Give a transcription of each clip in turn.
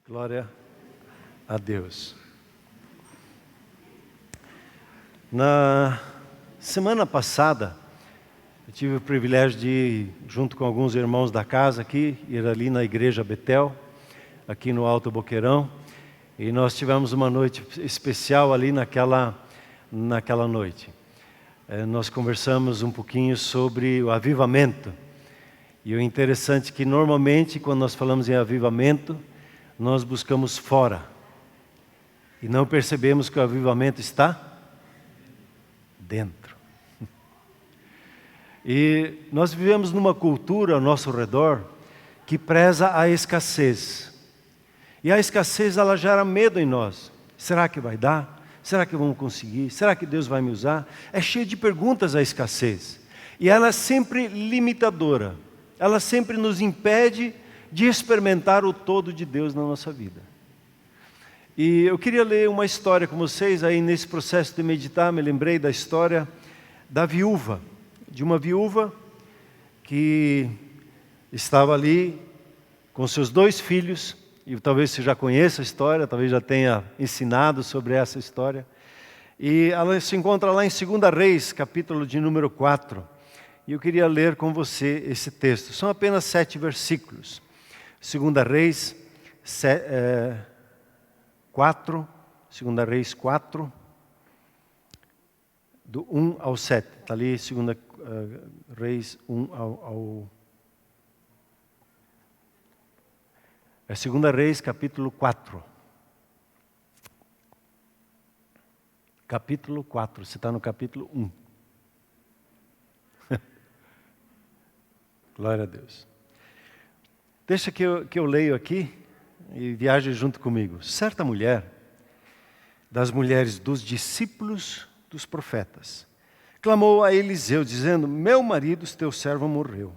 Glória a Deus. Na semana passada, eu tive o privilégio de ir, junto com alguns irmãos da casa aqui, ir ali na igreja Betel, aqui no Alto Boqueirão, e nós tivemos uma noite especial ali naquela noite. Nós conversamos um pouquinho sobre o avivamento, e o interessante é que normalmente quando nós falamos em avivamento, nós buscamos fora, e não percebemos que o avivamento está dentro. E nós vivemos numa cultura ao nosso redor que preza a escassez. E a escassez, ela gera medo em nós. Será que vai dar? Será que vamos conseguir? Será que Deus vai me usar? É cheio de perguntas a escassez. E ela é sempre limitadora. Ela sempre nos impede de experimentar o todo de Deus na nossa vida. E eu queria ler uma história com vocês, aí nesse processo de meditar, me lembrei da história da viúva, de uma viúva que estava ali com seus 2 filhos, e talvez você já conheça a história, talvez já tenha ensinado sobre essa história, e ela se encontra lá em 2 Reis, capítulo de número 4, e eu queria ler com você esse texto, são apenas 7 versículos. 2 Reis 4, 2 Reis 4, do 1 ao 7. Está ali 2 Reis 1 ao... É 2 Reis capítulo 4. Capítulo 4, você está no capítulo 1. Glória a Deus. Deixa que eu leio aqui e viaje junto comigo. Certa mulher, das mulheres dos discípulos dos profetas, clamou a Eliseu, dizendo: meu marido, teu servo, morreu,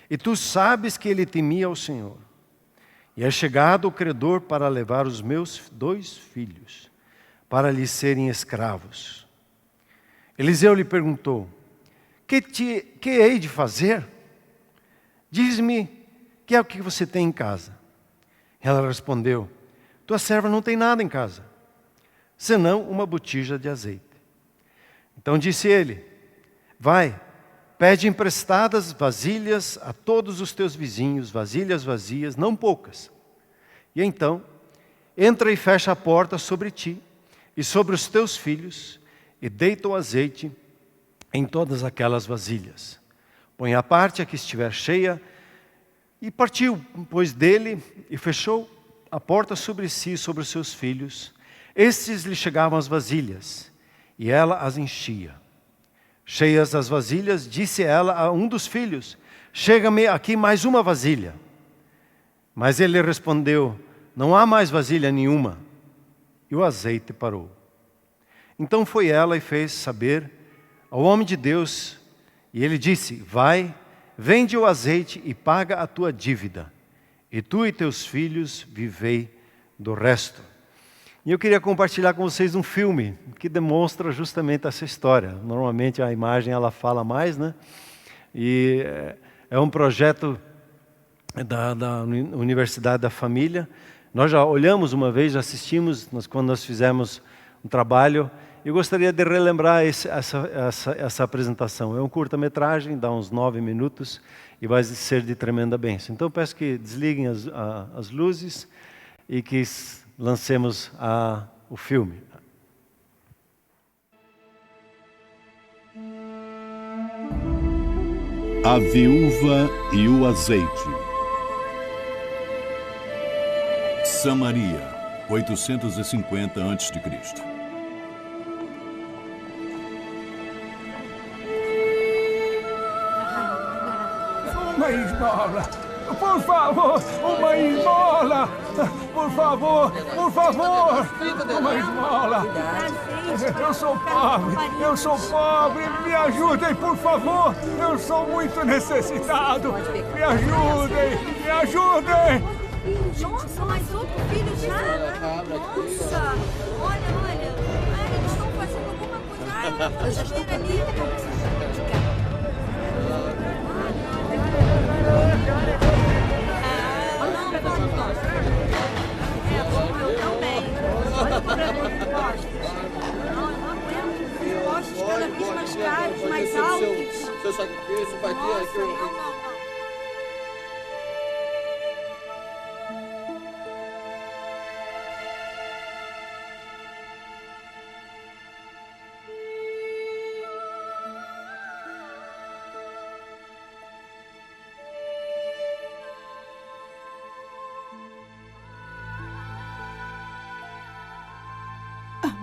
e tu sabes que ele temia ao Senhor. E é chegado o credor para levar os meus 2 filhos, para lhe serem escravos. Eliseu lhe perguntou: que hei de fazer? Diz-me, que é o que você tem em casa? Ela respondeu: tua serva não tem nada em casa, senão uma botija de azeite. Então disse ele: vai, pede emprestadas vasilhas a todos os teus vizinhos, vasilhas vazias, não poucas. E então, entra e fecha a porta sobre ti e sobre os teus filhos, e deita o azeite em todas aquelas vasilhas. Põe à parte a que estiver cheia. E partiu, pois, dele, e fechou a porta sobre si e sobre os seus filhos. Estes lhe chegavam as vasilhas, e ela as enchia. Cheias as vasilhas, disse ela a um dos filhos: chega-me aqui mais uma vasilha. Mas ele respondeu: não há mais vasilha nenhuma. E o azeite parou. Então foi ela e fez saber ao homem de Deus, e ele disse: vai, vende o azeite e paga a tua dívida, e tu e teus filhos vivei do resto. E eu queria compartilhar com vocês um filme que demonstra justamente essa história. Normalmente a imagem ela fala mais, né? E é um projeto da Universidade da Família. Nós já olhamos uma vez, já assistimos quando nós fizemos um trabalho. Eu gostaria de relembrar essa apresentação. É um curta-metragem, dá uns 9 minutos e vai ser de tremenda bênção. Então peço que desliguem as luzes e que lancemos o filme. A viúva e o azeite. Samaria, 850 a.C. Uma esmola, por favor, uma esmola, por favor, uma esmola. Eu sou pobre, me ajudem, por favor, eu sou muito necessitado, me ajudem. Nossa, mas outro filho já? Nossa, olha, eles estão fazendo alguma coisa, espera ali. meu sacrifício, Pai. Nossa, não, não, não.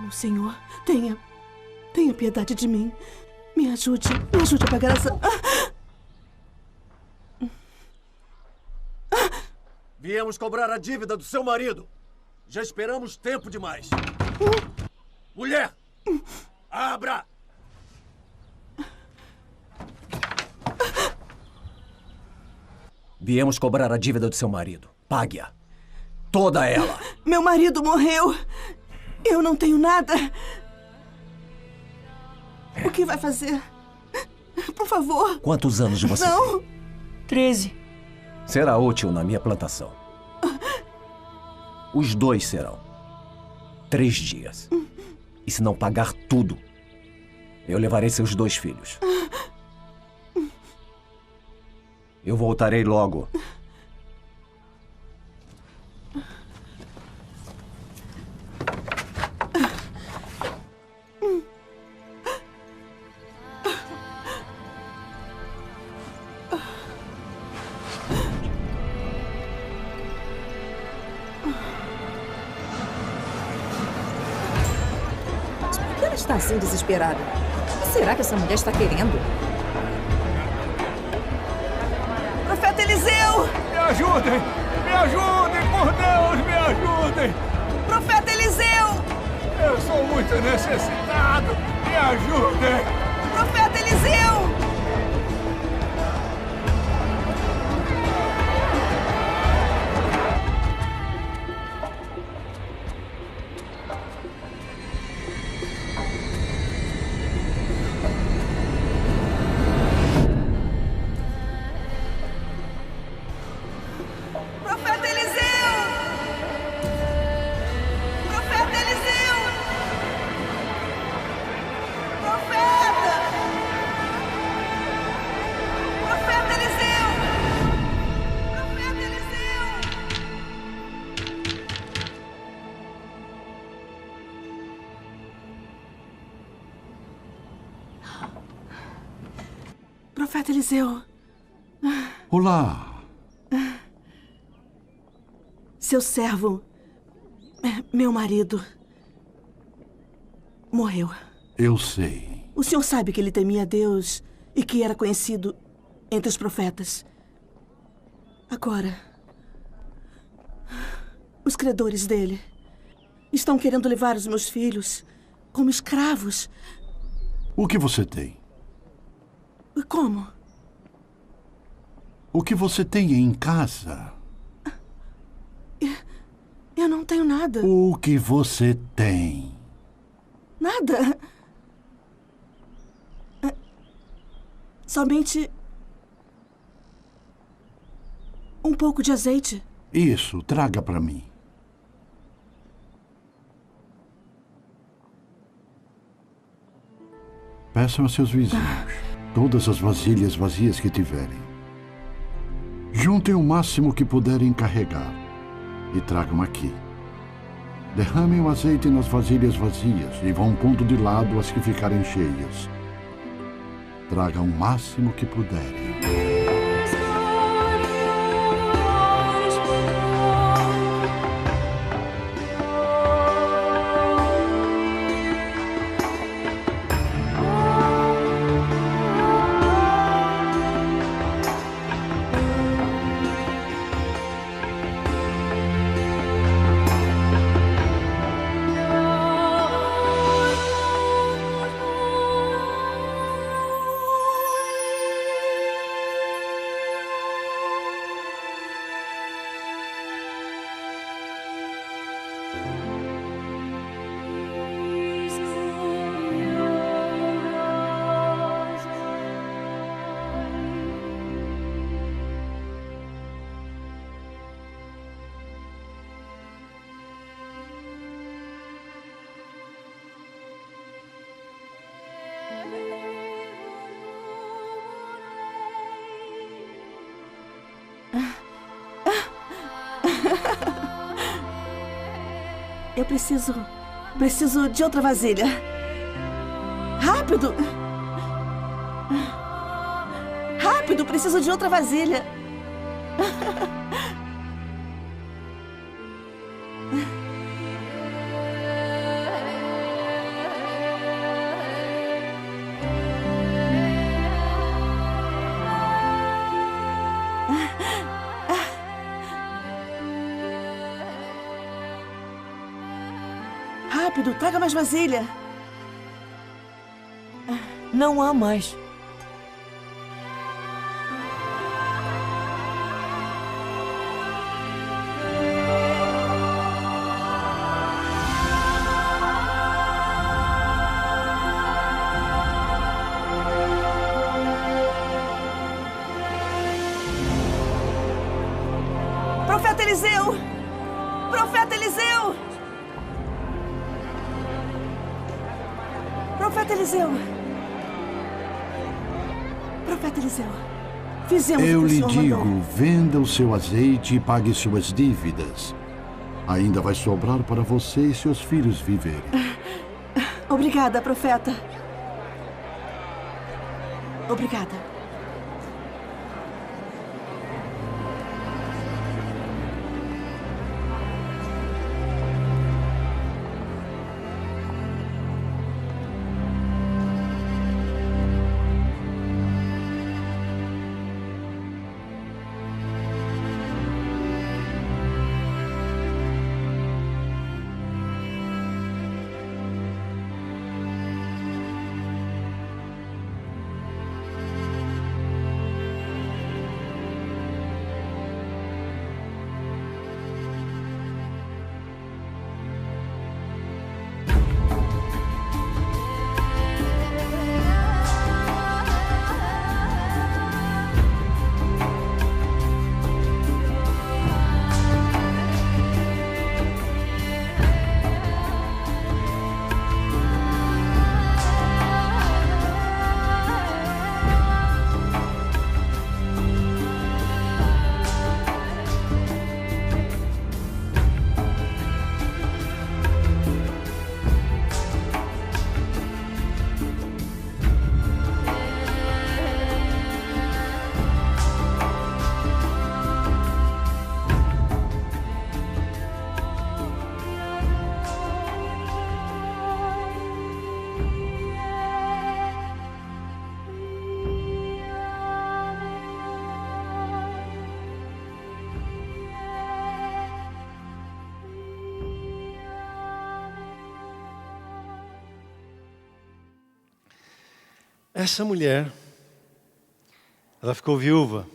Meu Senhor, tenha piedade de mim. Me ajude a pagar essa... Viemos cobrar a dívida do seu marido. Já esperamos tempo demais. Mulher! Abra! Viemos cobrar a dívida do seu marido. Pague-a. Toda ela. Meu marido morreu. Eu não tenho nada. O que vai fazer? Por favor. Quantos anos você Não. tem? 13. Será útil na minha plantação. Os 2 serão. 3 dias. E se não pagar tudo, eu levarei seus 2 filhos. Eu voltarei logo. Por que ela está assim desesperada? O que será que essa mulher está querendo? Profeta Eliseu! Me ajudem! Me ajudem! Por Deus, me ajudem! Profeta Eliseu! Eu sou muito necessitado! Me ajudem! Profeta Eliseu! Profeta Eliseu! Profeta Eliseu! Profeta! Profeta Eliseu! Profeta Eliseu! Profeta Eliseu, Olá. seu servo, meu marido, morreu. Eu sei. O senhor sabe que ele temia Deus e que era conhecido entre os profetas. Agora, os credores dele estão querendo levar os meus filhos como escravos. O que você tem? Como? O que você tem em casa? Eu não tenho nada. O que você tem? Nada. Somente um pouco de azeite. Isso, traga para mim. Peçam a seus vizinhos todas as vasilhas vazias que tiverem. Juntem o máximo que puderem carregar e tragam aqui. Derramem o azeite nas vasilhas vazias e vão pondo de lado as que ficarem cheias. Tragam o máximo que puderem. Eu preciso de outra vasilha. Rápido! Rápido, preciso de outra vasilha. Rápido, traga mais vasilha. Não há mais. Profeta Eliseu! Profeta Eliseu! Profeta Eliseu! Profeta Eliseu! Fizemos Eu o que o lhe Senhor digo, mandou. venda o seu azeite e pague suas dívidas. Ainda vai sobrar para você e seus filhos viverem. Obrigada, profeta. Obrigada. Essa mulher, ela ficou viúva.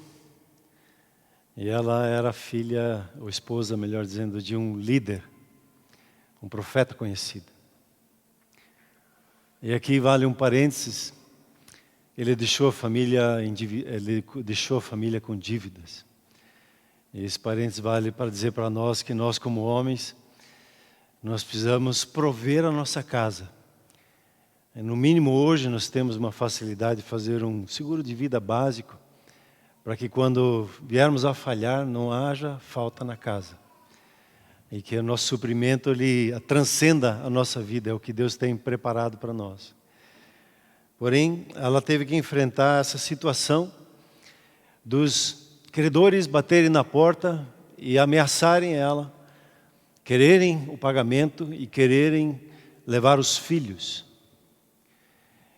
E ela era filha, ou esposa, melhor dizendo, de um líder, um profeta conhecido. E aqui vale um parênteses. Ele deixou a família com dívidas. E esse parênteses vale para dizer para nós que nós, como homens, nós precisamos prover a nossa casa. No mínimo hoje nós temos uma facilidade de fazer um seguro de vida básico, para que quando viermos a falhar não haja falta na casa. E que o nosso suprimento ele transcenda a nossa vida, é o que Deus tem preparado para nós. Porém, ela teve que enfrentar essa situação dos credores baterem na porta e ameaçarem ela, quererem o pagamento e quererem levar os filhos.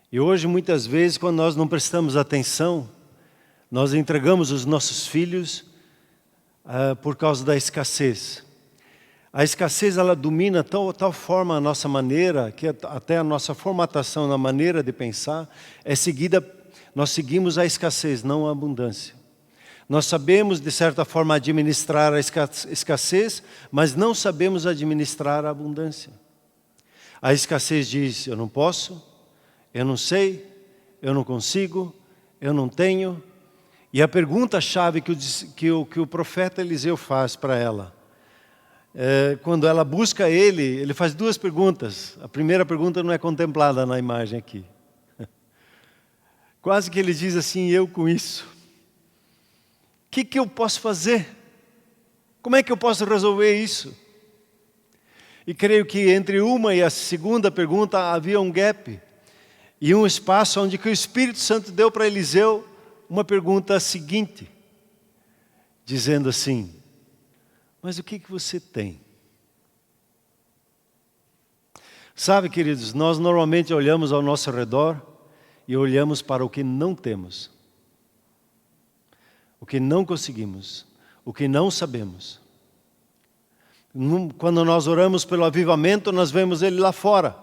E hoje, muitas vezes, quando nós não prestamos atenção, nós entregamos os nossos filhos por causa da escassez. A escassez, ela domina tal forma a nossa maneira, que até a nossa formatação na maneira de pensar é seguida, nós seguimos a escassez, não a abundância. Nós sabemos, de certa forma, administrar a escassez, mas não sabemos administrar a abundância. A escassez diz, eu não posso, eu não sei, eu não consigo, eu não tenho. E a pergunta-chave que o profeta Eliseu faz para ela, quando ela busca ele faz duas perguntas. A primeira pergunta não é contemplada na imagem aqui. Quase que ele diz assim, eu com isso. O que eu posso fazer? Como é que eu posso resolver isso? E creio que entre uma e a segunda pergunta havia um gap. E um espaço onde que o Espírito Santo deu para Eliseu uma pergunta seguinte. Dizendo assim, mas o que você tem? Sabe, queridos, nós normalmente olhamos ao nosso redor e olhamos para o que não temos. O que não conseguimos, o que não sabemos. Quando nós oramos pelo avivamento, nós vemos ele lá fora.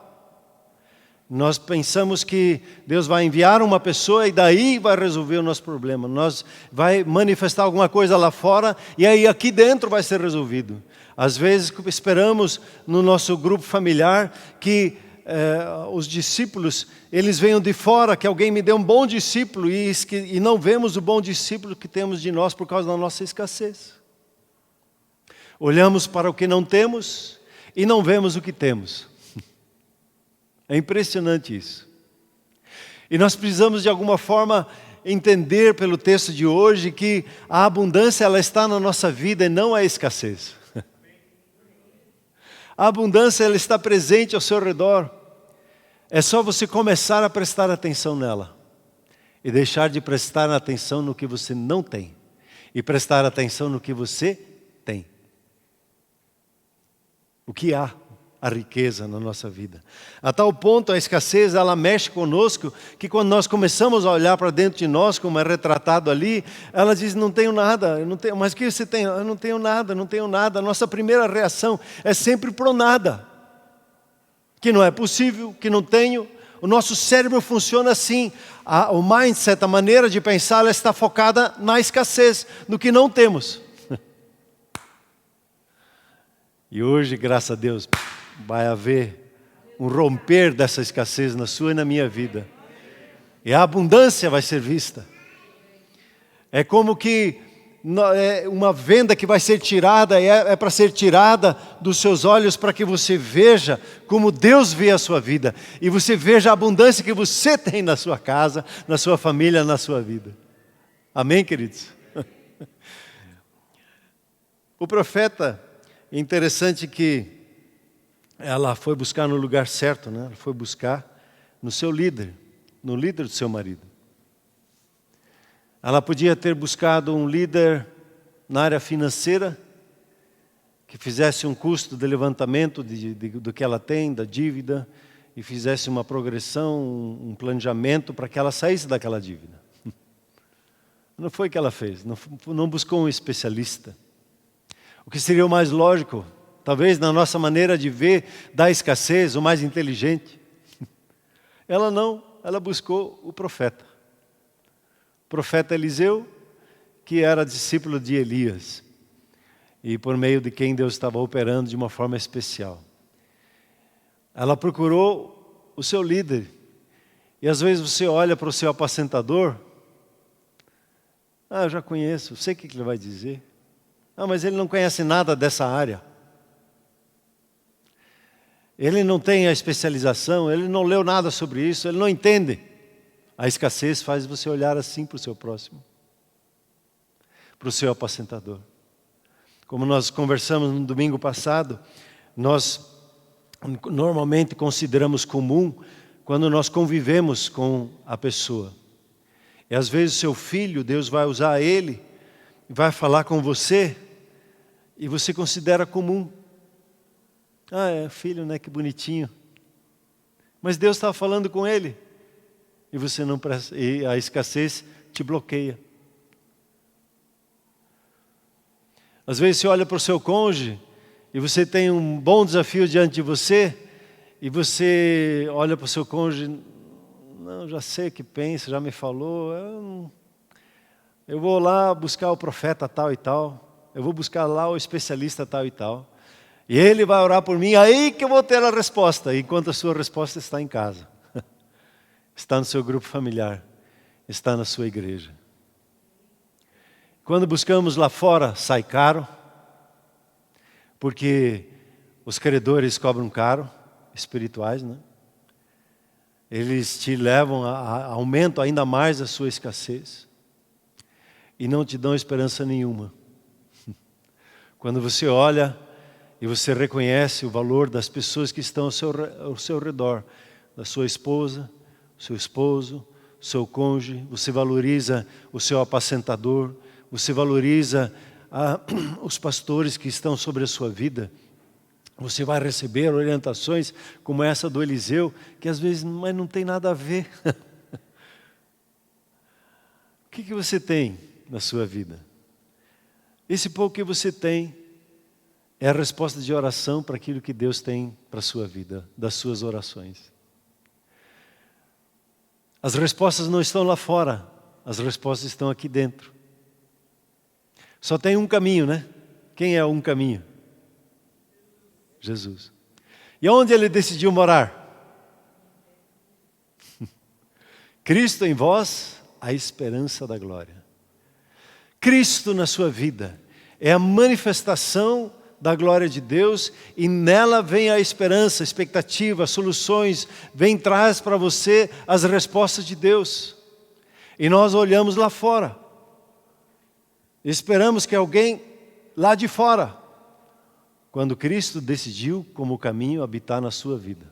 Nós pensamos que Deus vai enviar uma pessoa e daí vai resolver o nosso problema. Nós vai manifestar alguma coisa lá fora e aí aqui dentro vai ser resolvido. Às vezes esperamos no nosso grupo familiar que os discípulos, eles venham de fora, que alguém me dê um bom discípulo e não vemos o bom discípulo que temos de nós por causa da nossa escassez. Olhamos para o que não temos e não vemos o que temos. É impressionante isso. E nós precisamos de alguma forma entender pelo texto de hoje que a abundância ela está na nossa vida e não a escassez. A abundância ela está presente ao seu redor. É só você começar a prestar atenção nela. E deixar de prestar atenção no que você não tem. E prestar atenção no que você tem. O que há? A riqueza na nossa vida. A tal ponto a escassez ela mexe conosco que quando nós começamos a olhar para dentro de nós, como é retratado ali, ela diz, não tenho nada, eu não tenho, mas o que você tem? Eu não tenho nada, não tenho nada. A nossa primeira reação é sempre pro nada. Que não é possível, que não tenho. O nosso cérebro funciona assim. O mindset, a maneira de pensar, ela está focada na escassez, no que não temos. E hoje, graças a Deus, vai haver um romper dessa escassez na sua e na minha vida. E a abundância vai ser vista. É como que uma venda que vai ser tirada, é para ser tirada dos seus olhos para que você veja como Deus vê a sua vida. E você veja a abundância que você tem na sua casa, na sua família, na sua vida. Amém, queridos? O profeta, é interessante que ela foi buscar no lugar certo, né? Ela foi buscar no seu líder, no líder do seu marido. Ela podia ter buscado um líder na área financeira, que fizesse um custo de levantamento do que ela tem, da dívida, e fizesse uma progressão, um planejamento para que ela saísse daquela dívida. Não foi o que ela fez, não buscou um especialista. O que seria o mais lógico, talvez na nossa maneira de ver da escassez, o mais inteligente. Ela não, ela buscou o profeta. O profeta Eliseu, que era discípulo de Elias. E por meio de quem Deus estava operando de uma forma especial. Ela procurou o seu líder. E às vezes você olha para o seu apacentador. Eu já conheço, sei o que ele vai dizer. Mas ele não conhece nada dessa área. Ele não tem a especialização, ele não leu nada sobre isso, ele não entende. A escassez faz você olhar assim para o seu próximo, para o seu apacentador. Como nós conversamos no domingo passado, nós normalmente consideramos comum quando nós convivemos com a pessoa. E às vezes seu filho, Deus vai usar ele, vai falar com você, e você considera comum. É filho, né? Que bonitinho. Mas Deus estava falando com ele. E você não e a escassez te bloqueia. Às vezes você olha para o seu cônjuge e você tem um bom desafio diante de você e você olha para o seu cônjuge, não, já sei o que pensa, já me falou, eu vou lá buscar o profeta tal e tal, eu vou buscar lá o especialista tal e tal. E ele vai orar por mim, aí que eu vou ter a resposta, enquanto a sua resposta está em casa. Está no seu grupo familiar, está na sua igreja. Quando buscamos lá fora, sai caro, porque os credores cobram caro, espirituais, né? Eles te levam aumentam ainda mais a sua escassez e não te dão esperança nenhuma. Quando você olha E você reconhece o valor das pessoas que estão ao seu redor, da sua esposa, seu esposo, seu cônjuge. Você valoriza o seu apacentador, você valoriza os pastores que estão sobre a sua vida. Você vai receber orientações como essa do Eliseu, que às vezes mas não tem nada a ver. O que você tem na sua vida? Esse pouco que você tem é a resposta de oração para aquilo que Deus tem para a sua vida, das suas orações. As respostas não estão lá fora, as respostas estão aqui dentro. Só tem um caminho, né? Quem é um caminho? Jesus. E onde ele decidiu morar? Cristo em vós, a esperança da glória. Cristo na sua vida é a manifestação da glória de Deus, e nela vem a esperança, a expectativa, as soluções, traz para você as respostas de Deus. E nós olhamos lá fora, esperamos que alguém lá de fora, quando Cristo decidiu como caminho habitar na sua vida.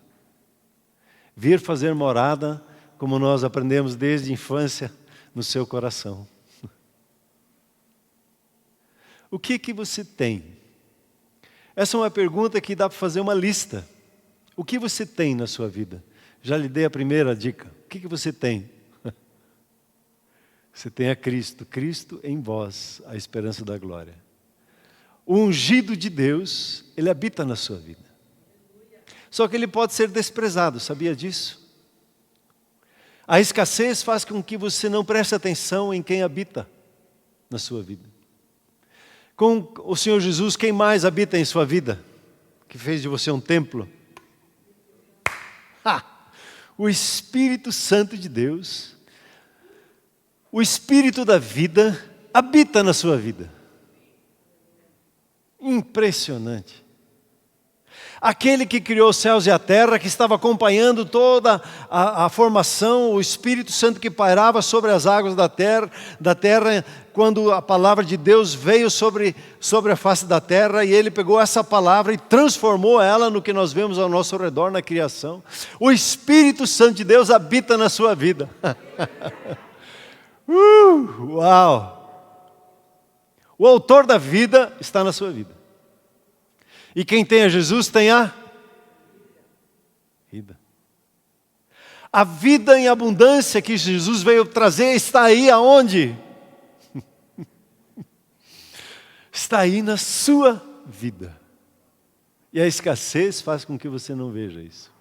Vir fazer morada, como nós aprendemos desde a infância, no seu coração. O que você tem? Essa é uma pergunta que dá para fazer uma lista. O que você tem na sua vida? Já lhe dei a primeira dica. O que você tem? Você tem a Cristo. Cristo em vós, a esperança da glória. O ungido de Deus, ele habita na sua vida. Só que ele pode ser desprezado, sabia disso? A escassez faz com que você não preste atenção em quem habita na sua vida. Com o Senhor Jesus, quem mais habita em sua vida? Que fez de você um templo? O Espírito Santo de Deus, o Espírito da vida, habita na sua vida. Impressionante. Aquele que criou os céus e a terra, que estava acompanhando toda a formação, o Espírito Santo que pairava sobre as águas da terra, quando a palavra de Deus veio sobre a face da terra, e ele pegou essa palavra e transformou ela no que nós vemos ao nosso redor na criação. O Espírito Santo de Deus habita na sua vida. Uau! O autor da vida está na sua vida. E quem tem a Jesus tem a vida. A vida em abundância que Jesus veio trazer está aí aonde? Está aí na sua vida. E a escassez faz com que você não veja isso.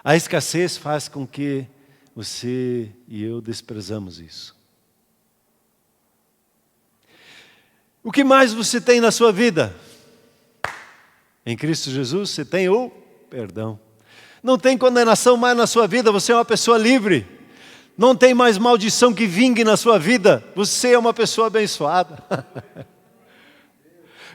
A escassez faz com que você e eu desprezamos isso. O que mais você tem na sua vida? Em Cristo Jesus você tem o perdão. Não tem condenação mais na sua vida, você é uma pessoa livre. Não tem mais maldição que vingue na sua vida, você é uma pessoa abençoada.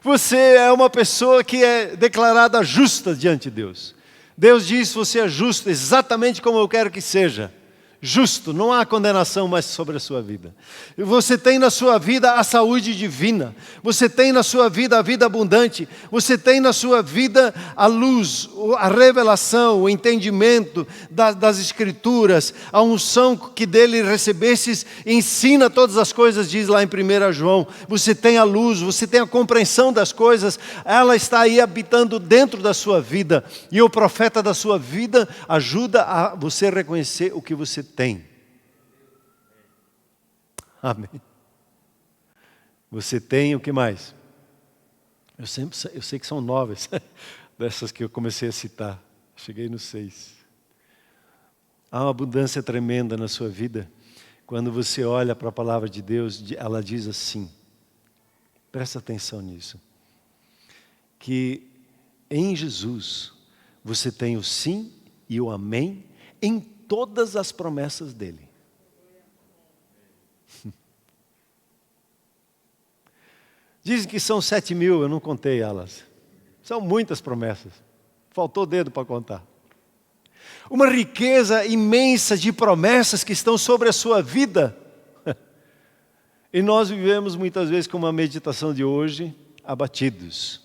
Você é uma pessoa que é declarada justa diante de Deus. Deus diz: você é justo exatamente como eu quero que seja. Justo, não há condenação mais sobre a sua vida. Você tem na sua vida a saúde divina. Você tem na sua vida a vida abundante. Você tem na sua vida a luz, a revelação, o entendimento das Escrituras, a unção que dele recebesses ensina todas as coisas, diz lá em 1 João. Você tem a luz, você tem a compreensão das coisas, ela está aí habitando dentro da sua vida. E o profeta da sua vida ajuda a você reconhecer o que você tem. Amém. Você tem o que mais? Eu sei que são 9 dessas que eu comecei a citar. Cheguei no 6. Há uma abundância tremenda na sua vida. Quando você olha para a palavra de Deus, ela diz assim, presta atenção nisso, que em Jesus você tem o sim e o amém em todas as promessas dele. Dizem que são 7.000, eu não contei elas. São muitas promessas. Faltou dedo para contar. Uma riqueza imensa de promessas que estão sobre a sua vida. E nós vivemos muitas vezes com uma meditação de hoje, abatidos,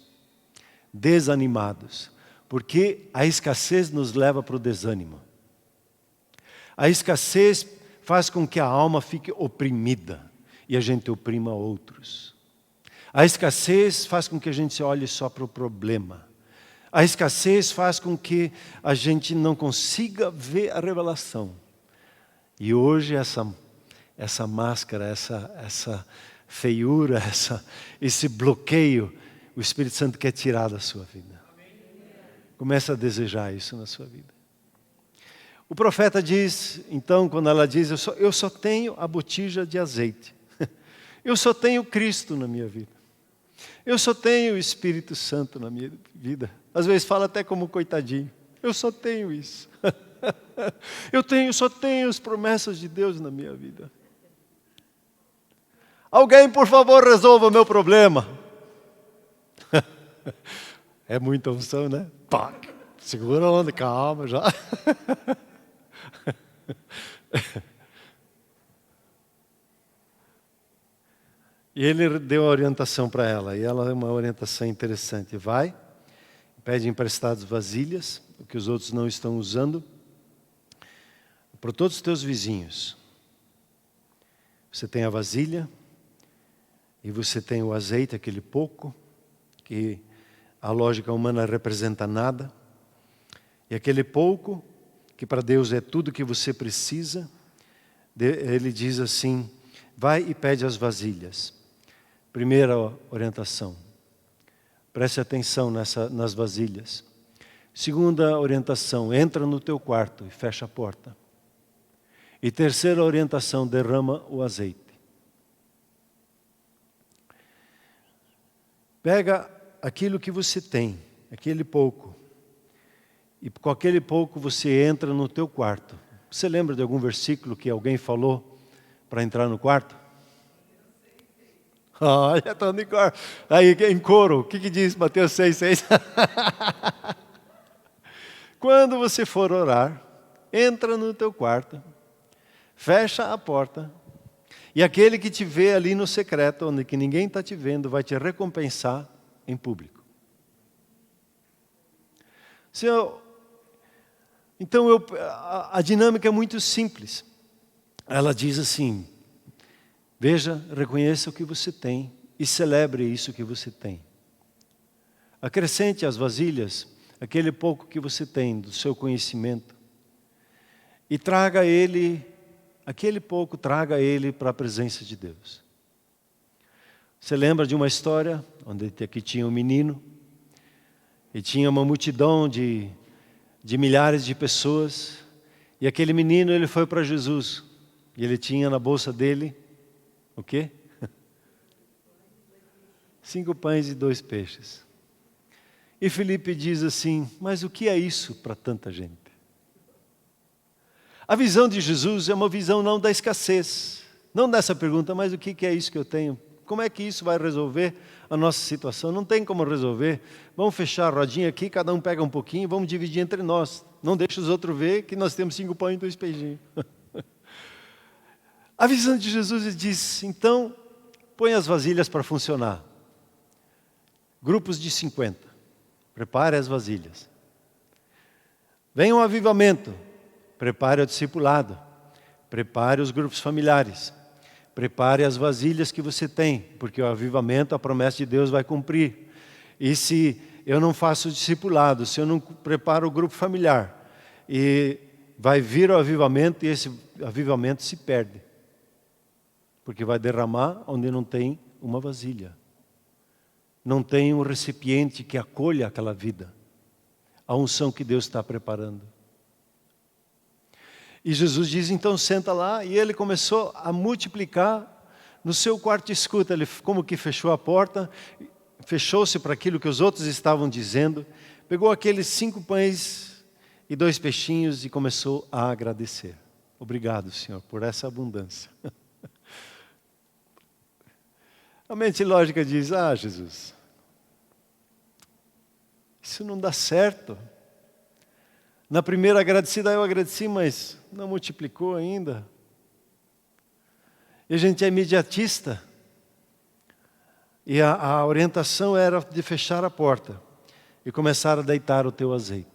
desanimados, porque a escassez nos leva para o desânimo. A escassez faz com que a alma fique oprimida e a gente oprima outros. A escassez faz com que a gente olhe só para o problema. A escassez faz com que a gente não consiga ver a revelação. E hoje essa máscara, essa feiura, esse bloqueio, o Espírito Santo quer tirar da sua vida. Começa a desejar isso na sua vida. O profeta diz, então, quando ela diz, eu só tenho a botija de azeite. Eu só tenho Cristo na minha vida. Eu só tenho o Espírito Santo na minha vida. Às vezes fala até como coitadinho. Eu só tenho isso. Só tenho as promessas de Deus na minha vida. Alguém, por favor, resolva o meu problema. É muita unção, né? Pá, segura a onda, calma já. E ele deu a orientação para ela, e ela é uma orientação interessante. Vai, pede emprestadas vasilhas, o que os outros não estão usando, para todos os teus vizinhos. Você tem a vasilha, e você tem o azeite, aquele pouco, que a lógica humana representa nada, e aquele pouco, que para Deus é tudo que você precisa, ele diz assim, vai e pede as vasilhas. Primeira orientação, preste atenção nas vasilhas. Segunda orientação, entra no teu quarto e fecha a porta. E terceira orientação, derrama o azeite. Pega aquilo que você tem, aquele pouco, e com aquele pouco você entra no teu quarto. Você lembra de algum versículo que alguém falou para entrar no quarto? Olha, estou em coro. Aí, em coro, o que diz Mateus 6,6? Quando você for orar, entra no teu quarto, fecha a porta, e aquele que te vê ali no secreto, onde que ninguém está te vendo, vai te recompensar em público. Então, a dinâmica é muito simples. Ela diz assim, veja, reconheça o que você tem e celebre isso que você tem. Acrescente às vasilhas aquele pouco que você tem do seu conhecimento e traga ele, aquele pouco, traga ele para a presença de Deus. Você lembra de uma história onde aqui tinha um menino e tinha uma multidão de milhares de pessoas, e aquele menino ele foi para Jesus e ele tinha na bolsa dele o quê? 5 pães e 2 peixes. E Filipe diz assim, mas o que é isso para tanta gente? A visão de Jesus é uma visão não da escassez, não dessa pergunta, mas o que é isso que eu tenho? Como é que isso vai resolver a nossa situação? Não tem como resolver. Vamos fechar a rodinha aqui, cada um pega um pouquinho, vamos dividir entre nós. Não deixa os outros ver que nós temos 5 pães e 2 peixinhos. A visão de Jesus diz, então, põe as vasilhas para funcionar. Grupos de 50. Prepare as vasilhas. Vem um avivamento. Prepare o discipulado. Prepare os grupos familiares. Prepare as vasilhas que você tem, porque o avivamento, a promessa de Deus vai cumprir. E se eu não faço o discipulado, se eu não preparo o grupo familiar, e vai vir o avivamento e esse avivamento se perde. Porque vai derramar onde não tem uma vasilha. Não tem um recipiente que acolha aquela vida. A unção que Deus está preparando. E Jesus diz, então senta lá, e ele começou a multiplicar no seu quarto escuta. Ele como que fechou a porta, fechou-se para aquilo que os outros estavam dizendo, pegou aqueles 5 pães e 2 peixinhos e começou a agradecer. Obrigado, Senhor, por essa abundância. A mente lógica diz, Jesus, isso não dá certo. Na primeira agradecida eu agradeci, mas não multiplicou ainda. E a gente é imediatista. E a orientação era de fechar a porta e começar a deitar o teu azeite.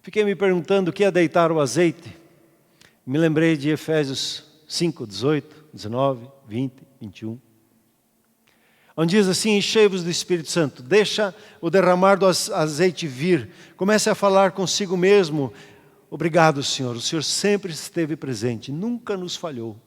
Fiquei me perguntando o que é deitar o azeite. Me lembrei de Efésios 5, 18, 19, 20, 21. Onde diz assim: enchei-vos do Espírito Santo, deixa o derramar do azeite vir, comece a falar consigo mesmo. Obrigado, Senhor, o Senhor sempre esteve presente, nunca nos falhou,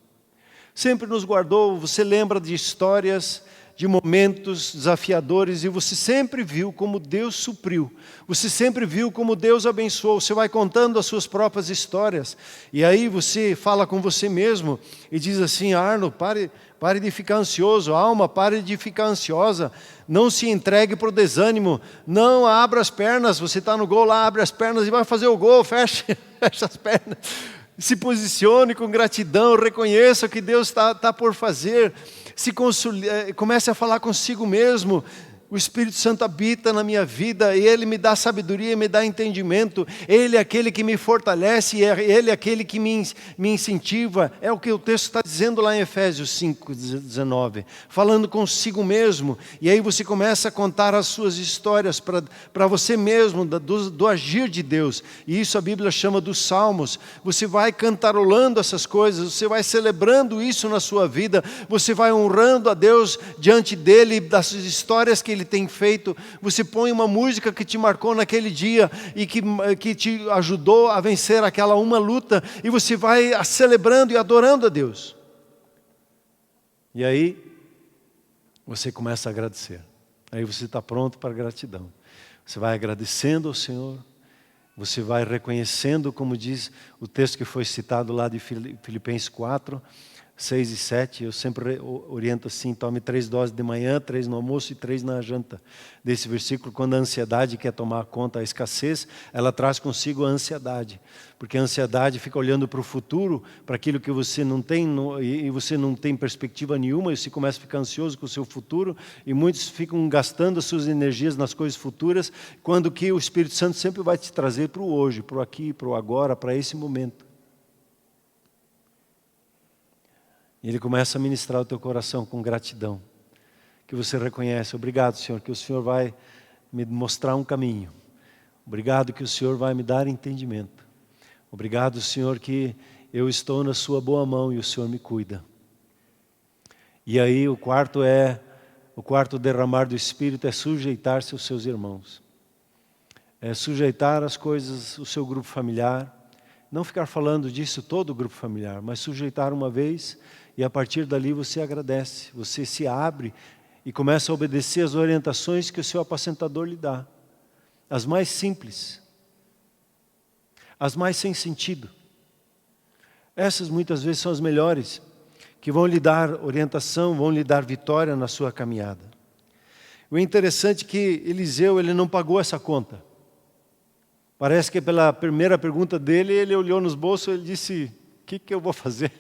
sempre nos guardou. Você lembra de histórias, de momentos desafiadores, e você sempre viu como Deus supriu, você sempre viu como Deus abençoou. Você vai contando as suas próprias histórias, e aí você fala com você mesmo e diz assim: Arno, pare de ficar ansioso, alma, pare de ficar ansiosa, não se entregue para o desânimo, não abra as pernas. Você está no gol lá, abre as pernas e vai fazer o gol, fecha as pernas, se posicione com gratidão, reconheça o que Deus está por fazer, comece a falar consigo mesmo. O Espírito Santo habita na minha vida, e Ele me dá sabedoria, me dá entendimento. Ele é aquele que me fortalece, Ele é aquele que me incentiva. É o que o texto está dizendo lá em Efésios 5, 19. Falando consigo mesmo. E aí você começa a contar as suas histórias para você mesmo, do agir de Deus. E isso a Bíblia chama dos salmos. Você vai cantarolando essas coisas, você vai celebrando isso na sua vida, você vai honrando a Deus diante dEle, das histórias que Ele tem feito. Você põe uma música que te marcou naquele dia e que te ajudou a vencer aquela uma luta, e você vai celebrando e adorando a Deus. E aí você começa a agradecer. Aí você está pronto para a gratidão. Você vai agradecendo ao Senhor, você vai reconhecendo, como diz o texto que foi citado lá de Filipenses 4, 6 e 7, eu sempre oriento assim: tome 3 doses de manhã, 3 no almoço e 3 na janta. Desse versículo, quando a ansiedade quer tomar conta, a escassez, ela traz consigo a ansiedade. Porque a ansiedade fica olhando para o futuro, para aquilo que você não tem, e você não tem perspectiva nenhuma, e você começa a ficar ansioso com o seu futuro, e muitos ficam gastando as suas energias nas coisas futuras, quando que o Espírito Santo sempre vai te trazer para o hoje, para o aqui, para o agora, para esse momento. E Ele começa a ministrar o teu coração com gratidão, que você reconhece: obrigado, Senhor, que o Senhor vai me mostrar um caminho. Obrigado que o Senhor vai me dar entendimento. Obrigado, Senhor, que eu estou na sua boa mão e o Senhor me cuida. E aí o quarto derramar do Espírito é sujeitar-se aos seus irmãos. É sujeitar as coisas, o seu grupo familiar. Não ficar falando disso todo o grupo familiar, mas sujeitar uma vez, e a partir dali você agradece, você se abre e começa a obedecer as orientações que o seu apacentador lhe dá. As mais simples, as mais sem sentido. Essas muitas vezes são as melhores, que vão lhe dar orientação, vão lhe dar vitória na sua caminhada. O interessante é que Eliseu, ele não pagou essa conta. Parece que pela primeira pergunta dele, ele olhou nos bolsos e disse: o que eu vou fazer?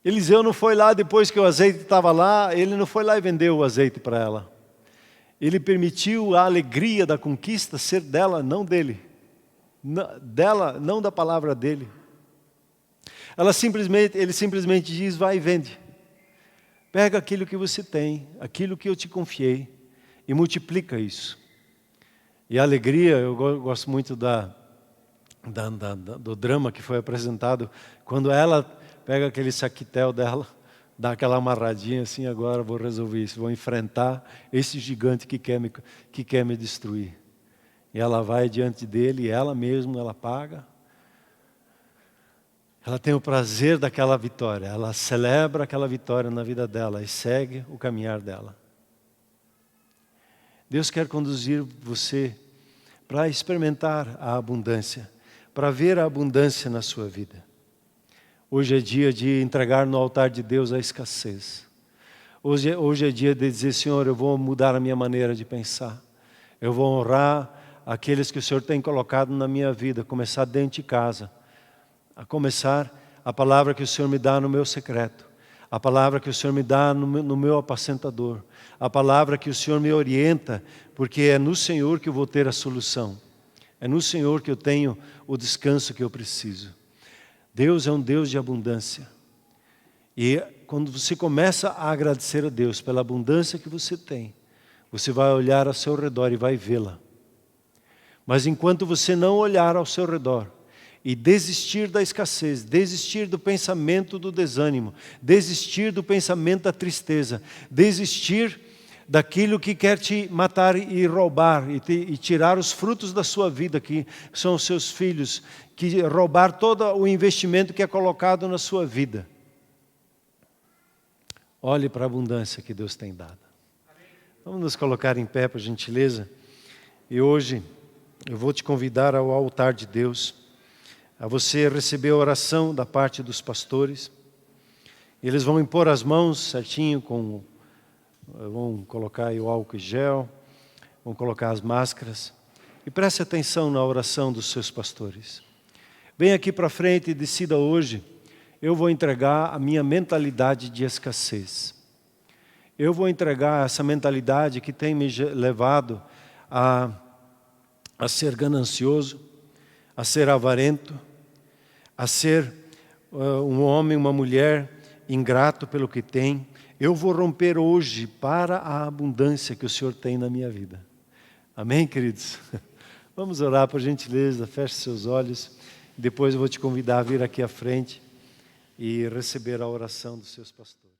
Eliseu não foi lá, depois que o azeite estava lá, ele não foi lá e vendeu o azeite para ela. Ele permitiu a alegria da conquista ser dela, não dele. Dela, não da palavra dele. Ele simplesmente diz: vai e vende. Pega aquilo que você tem, aquilo que eu te confiei, e multiplica isso. E a alegria, eu gosto muito do drama que foi apresentado, quando ela pega aquele saquitel dela, dá aquela amarradinha assim: agora vou resolver isso, vou enfrentar esse gigante que quer me destruir. E ela vai diante dele, e ela mesma, ela paga. Ela tem o prazer daquela vitória, ela celebra aquela vitória na vida dela e segue o caminhar dela. Deus quer conduzir você para experimentar a abundância, para ver a abundância na sua vida. Hoje é dia de entregar no altar de Deus a escassez. Hoje é dia de dizer: Senhor, eu vou mudar a minha maneira de pensar. Eu vou honrar aqueles que o Senhor tem colocado na minha vida, começar dentro de casa. A começar a palavra que o Senhor me dá no meu secreto. A palavra que o Senhor me dá no meu apacentador. A palavra que o Senhor me orienta, porque é no Senhor que eu vou ter a solução. É no Senhor que eu tenho o descanso que eu preciso. Deus é um Deus de abundância. E quando você começa a agradecer a Deus pela abundância que você tem, você vai olhar ao seu redor e vai vê-la. Mas enquanto você não olhar ao seu redor e desistir da escassez, desistir do pensamento do desânimo, desistir do pensamento da tristeza, desistir daquilo que quer te matar e roubar e tirar os frutos da sua vida, que são os seus filhos, que roubar todo o investimento que é colocado na sua vida. Olhe para a abundância que Deus tem dado. Vamos nos colocar em pé, por gentileza. E hoje eu vou te convidar ao altar de Deus, a você receber a oração da parte dos pastores. Eles vão impor as mãos certinho, vão colocar aí o álcool em gel, vão colocar as máscaras. E preste atenção na oração dos seus pastores. Venha aqui para frente e decida hoje, eu vou entregar a minha mentalidade de escassez. Eu vou entregar essa mentalidade que tem me levado a ser ganancioso, a ser avarento, a ser um homem, uma mulher ingrato pelo que tem. Eu vou romper hoje para a abundância que o Senhor tem na minha vida. Amém, queridos? Vamos orar, por gentileza, feche seus olhos. Depois eu vou te convidar a vir aqui à frente e receber a oração dos seus pastores.